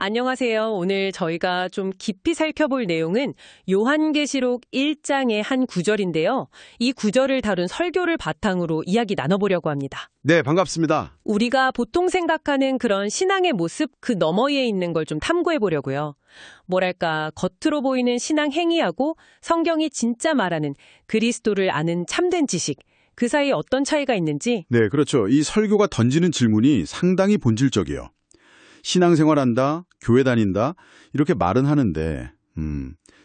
안녕하세요. 오늘 저희가 좀 깊이 살펴볼 내용은 요한계시록 1장의 한 구절인데요. 이 구절을 다룬 설교를 바탕으로 이야기 나눠보려고 합니다. 네, 반갑습니다. 우리가 보통 생각하는 그런 신앙의 모습 그 너머에 있는 걸 좀 탐구해 보려고요. 뭐랄까, 겉으로 보이는 신앙 행위하고 성경이 진짜 말하는 그리스도를 아는 참된 지식, 그 사이에 어떤 차이가 있는지. 네, 그렇죠. 이 설교가 던지는 질문이 상당히 본질적이에요. 신앙생활한다, 교회 다닌다, 이렇게 말은 하는데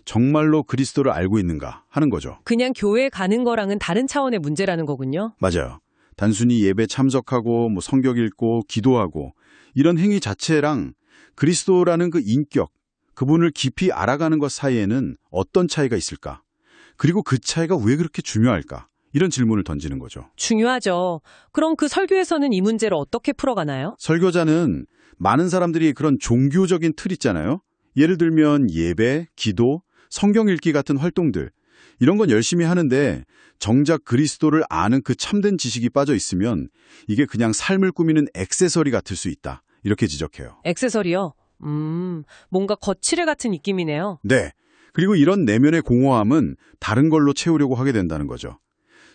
정말로 그리스도를 알고 있는가 하는 거죠. 그냥 교회 가는 거랑은 다른 차원의 문제라는 거군요. 맞아요. 단순히 예배 참석하고 성경 읽고 기도하고 이런 행위 자체랑 그리스도라는 그 인격, 그분을 깊이 알아가는 것 사이에는 어떤 차이가 있을까? 그리고 그 차이가 왜 그렇게 중요할까? 이런 질문을 던지는 거죠. 중요하죠. 그럼 그 설교에서는 이 문제를 어떻게 풀어가나요? 설교자는 많은 사람들이 그런 종교적인 틀 있잖아요. 예를 들면 예배, 기도, 성경 읽기 같은 활동들. 이런 건 열심히 하는데 정작 그리스도를 아는 그 참된 지식이 빠져 있으면 이게 그냥 삶을 꾸미는 액세서리 같을 수 있다. 이렇게 지적해요. 액세서리요? 뭔가 거칠애 같은 느낌이네요. 네. 그리고 이런 내면의 공허함은 다른 걸로 채우려고 하게 된다는 거죠.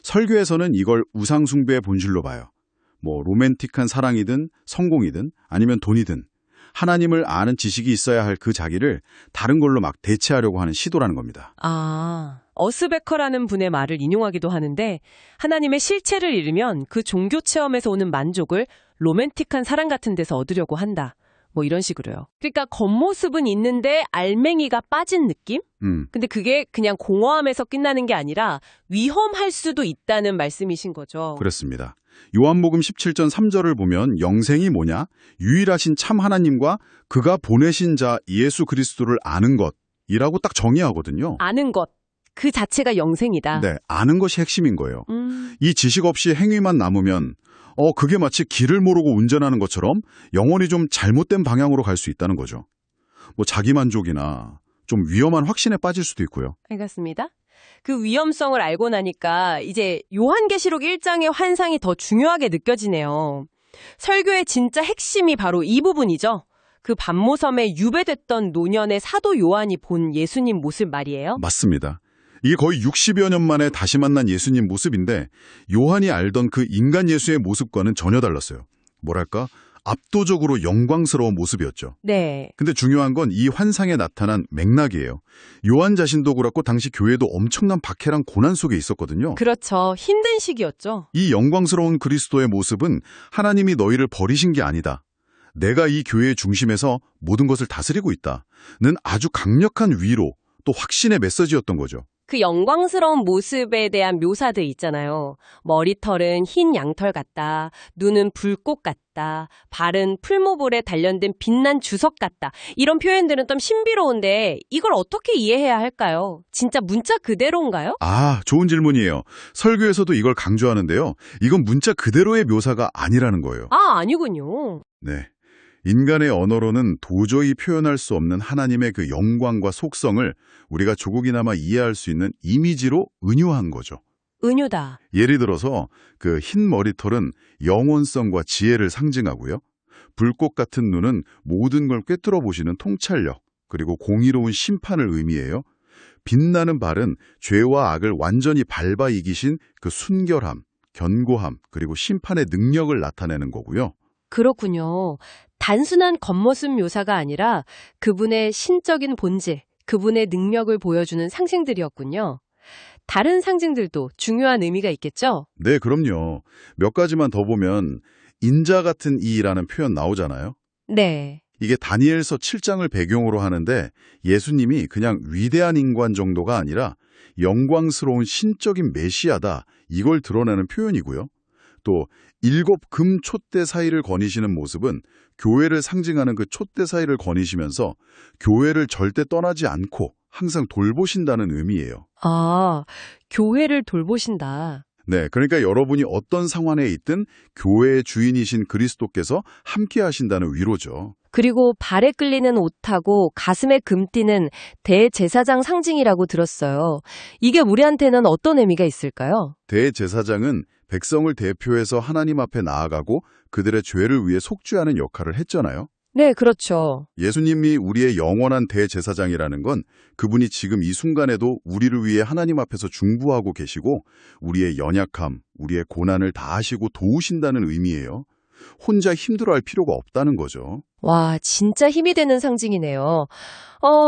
설교에서는 이걸 우상숭배의 본질로 봐요. 로맨틱한 사랑이든 성공이든 아니면 돈이든 하나님을 아는 지식이 있어야 할 그 자기를 다른 걸로 막 대체하려고 하는 시도라는 겁니다. 어스베커라는 분의 말을 인용하기도 하는데 하나님의 실체를 잃으면 그 종교 체험에서 오는 만족을 로맨틱한 사랑 같은 데서 얻으려고 한다. 이런 식으로요. 그러니까 겉모습은 있는데 알맹이가 빠진 느낌? 근데 그게 그냥 공허함에서 끝나는 게 아니라 위험할 수도 있다는 말씀이신 거죠. 그렇습니다. 요한복음 17전 3절을 보면 영생이 뭐냐? 유일하신 참 하나님과 그가 보내신 자 예수 그리스도를 아는 것이라고 딱 정의하거든요. 아는 것. 그 자체가 영생이다. 네, 아는 것이 핵심인 거예요. 이 지식 없이 행위만 남으면 그게 마치 길을 모르고 운전하는 것처럼 영혼이 좀 잘못된 방향으로 갈 수 있다는 거죠. 자기만족이나 좀 위험한 확신에 빠질 수도 있고요. 알겠습니다. 그 위험성을 알고 나니까 이제 요한계시록 1장의 환상이 더 중요하게 느껴지네요. 설교의 진짜 핵심이 바로 이 부분이죠. 그 반모섬에 유배됐던 노년의 사도 요한이 본 예수님 모습 말이에요. 맞습니다. 이게 거의 60여 년 만에 다시 만난 예수님 모습인데 요한이 알던 그 인간 예수의 모습과는 전혀 달랐어요. 압도적으로 영광스러운 모습이었죠. 네. 근데 중요한 건 이 환상에 나타난 맥락이에요. 요한 자신도 그렇고 당시 교회도 엄청난 박해랑 고난 속에 있었거든요. 그렇죠. 힘든 시기였죠. 이 영광스러운 그리스도의 모습은 하나님이 너희를 버리신 게 아니다. 내가 이 교회의 중심에서 모든 것을 다스리고 있다는 아주 강력한 위로 또 확신의 메시지였던 거죠. 그 영광스러운 모습에 대한 묘사들 있잖아요. 머리털은 흰 양털 같다. 눈은 불꽃 같다. 발은 풀모볼에 단련된 빛난 주석 같다. 이런 표현들은 좀 신비로운데 이걸 어떻게 이해해야 할까요? 진짜 문자 그대로인가요? 좋은 질문이에요. 설교에서도 이걸 강조하는데요. 이건 문자 그대로의 묘사가 아니라는 거예요. 아니군요. 네. 인간의 언어로는 도저히 표현할 수 없는 하나님의 그 영광과 속성을 우리가 조금이나마 이해할 수 있는 이미지로 은유한 거죠. 은유다. 예를 들어서 그 흰 머리털은 영혼성과 지혜를 상징하고요. 불꽃 같은 눈은 모든 걸 꿰뚫어 보시는 통찰력, 그리고 공의로운 심판을 의미해요. 빛나는 발은 죄와 악을 완전히 밟아 이기신 그 순결함, 견고함, 그리고 심판의 능력을 나타내는 거고요. 그렇군요. 단순한 겉모습 묘사가 아니라 그분의 신적인 본질, 그분의 능력을 보여주는 상징들이었군요. 다른 상징들도 중요한 의미가 있겠죠? 네, 그럼요. 몇 가지만 더 보면 인자 같은 이라는 표현 나오잖아요. 네. 이게 다니엘서 7장을 배경으로 하는데 예수님이 그냥 위대한 인간 정도가 아니라 영광스러운 신적인 메시아다, 이걸 드러내는 표현이고요. 또 7 금 촛대 사이를 거니시는 모습은 교회를 상징하는 그 촛대 사이를 거니시면서 교회를 절대 떠나지 않고 항상 돌보신다는 의미예요. 교회를 돌보신다. 네, 그러니까 여러분이 어떤 상황에 있든 교회의 주인이신 그리스도께서 함께 하신다는 위로죠. 그리고 발에 끌리는 옷하고 가슴에 금띠는 대제사장 상징이라고 들었어요. 이게 우리한테는 어떤 의미가 있을까요? 대제사장은 백성을 대표해서 하나님 앞에 나아가고 그들의 죄를 위해 속죄하는 역할을 했잖아요. 네, 그렇죠. 예수님이 우리의 영원한 대제사장이라는 건 그분이 지금 이 순간에도 우리를 위해 하나님 앞에서 중보하고 계시고 우리의 연약함, 우리의 고난을 다 아시고 도우신다는 의미예요. 혼자 힘들어할 필요가 없다는 거죠. 와, 진짜 힘이 되는 상징이네요.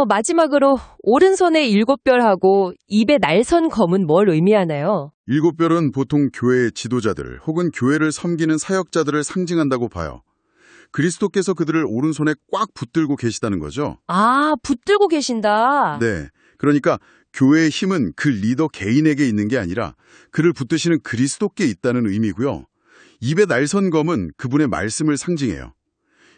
마지막으로 오른손에 7별하고 입에 날선 검은 뭘 의미하나요? 7별은 보통 교회의 지도자들 혹은 교회를 섬기는 사역자들을 상징한다고 봐요. 그리스도께서 그들을 오른손에 꽉 붙들고 계시다는 거죠. 아, 붙들고 계신다. 네. 그러니까 교회의 힘은 그 리더 개인에게 있는 게 아니라 그를 붙드시는 그리스도께 있다는 의미고요. 입에 날선 검은 그분의 말씀을 상징해요.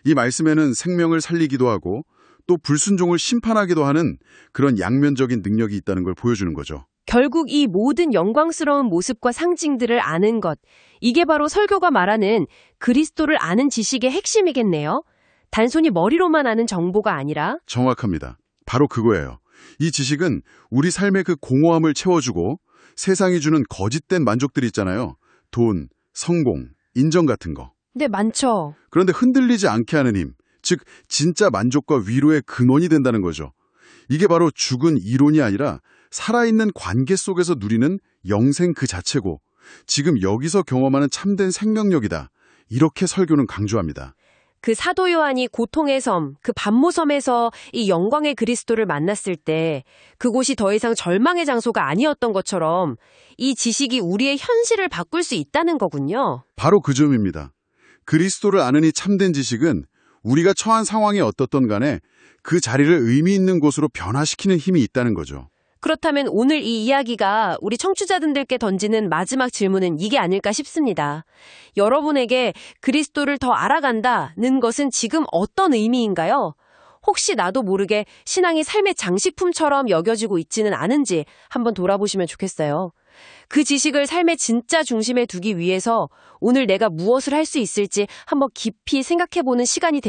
이 말씀에는 생명을 살리기도 하고 또 불순종을 심판하기도 하는 그런 양면적인 능력이 있다는 걸 보여주는 거죠. 결국 이 모든 영광스러운 모습과 상징들을 아는 것, 이게 바로 설교가 말하는 그리스도를 아는 지식의 핵심이겠네요. 단순히 머리로만 아는 정보가 아니라. 정확합니다. 바로 그거예요. 이 지식은 우리 삶의 그 공허함을 채워주고 세상이 주는 거짓된 만족들 있잖아요. 돈, 성공, 인정 같은 거. 네, 많죠. 그런데 흔들리지 않게 하는 힘, 즉 진짜 만족과 위로의 근원이 된다는 거죠. 이게 바로 죽은 이론이 아니라 살아있는 관계 속에서 누리는 영생 그 자체고 지금 여기서 경험하는 참된 생명력이다. 이렇게 설교는 강조합니다. 그 사도 요한이 고통의 섬, 그 반모섬에서 이 영광의 그리스도를 만났을 때 그곳이 더 이상 절망의 장소가 아니었던 것처럼 이 지식이 우리의 현실을 바꿀 수 있다는 거군요. 바로 그 점입니다. 그리스도를 아는 이 참된 지식은 우리가 처한 상황이 어떻든 간에 그 자리를 의미 있는 곳으로 변화시키는 힘이 있다는 거죠. 그렇다면 오늘 이 이야기가 우리 청취자분들께 던지는 마지막 질문은 이게 아닐까 싶습니다. 여러분에게 그리스도를 더 알아간다는 것은 지금 어떤 의미인가요? 혹시 나도 모르게 신앙이 삶의 장식품처럼 여겨지고 있지는 않은지 한번 돌아보시면 좋겠어요. 그 지식을 삶의 진짜 중심에 두기 위해서 오늘 내가 무엇을 할 수 있을지 한번 깊이 생각해보는 시간이